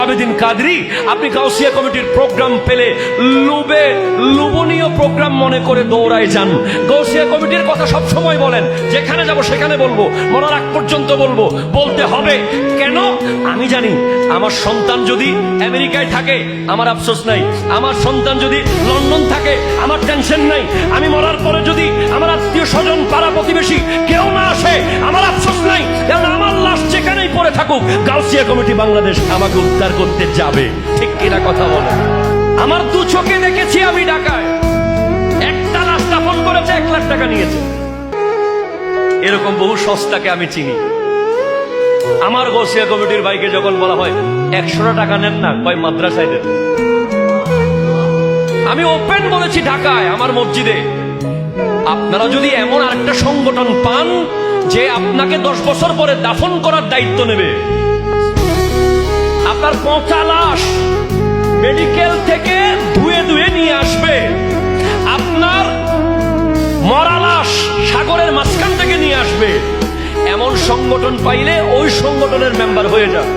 আবেদিন কাদরি, আপনি গাউসিয়া কমিটির প্রোগ্রাম পেলে লুবনীয় প্রোগ্রাম মনে করে দৌড়ায় যান। গাউসিয়া কমিটির কথা সব সময় বলেন, যেখানে যাব সেখানে বলবো, মরার আগ পর্যন্ত বলবো, বলতে হবে। কেন? আমি জানি আমার সন্তান যদি আমেরিকায় থাকে আমার আফসোস নাই, আমার সন্তান যদি লন্ডন থাকে আমার টেনশন নাই, আমি মরার পরে যদি আমার আত্মীয় স্বজন পাড়া প্রতিবেশী কেউ না আসে আমার আফসোস নাই, কারণ আমার লাশ যেখানেই পড়ে থাকুক গাউসিয়া কমিটি বাংলাদেশ আমাকে উদ্ধার করতে যাবে। ঠিক কিনা কথা বলে? আমার দু চোখে দেখেছি আমি ঢাকায় একটা লাশ দাফন করেছে, 1 লাখ টাকা নিয়েছে। এরকম বহু সস্তাকে আমি চিনি। আমার গাউসিয়া কমিটির ভাইকে যখন বলা হয় 100 টাকা নেন না, কয় মাদ্রাসায় দেন। আমি ওপেন বলেছি ঢাকায় আমার মসজিদে, আপনারা যদি এমন আরেকটা সংগঠন পান যে আপনাকে 10 বছর পরে দাফন করার দায়িত্ব নেবে, আপনার পচা লাশ মেডিকেল থেকে ধুয়ে ধুয়ে নিয়ে আসবে, আপনার মরা লাশ সাগরের মাঝখান থেকে নিয়ে আসবে, এমন সংগঠন পাইলে ওই সংগঠনের মেম্বার হয়ে যান।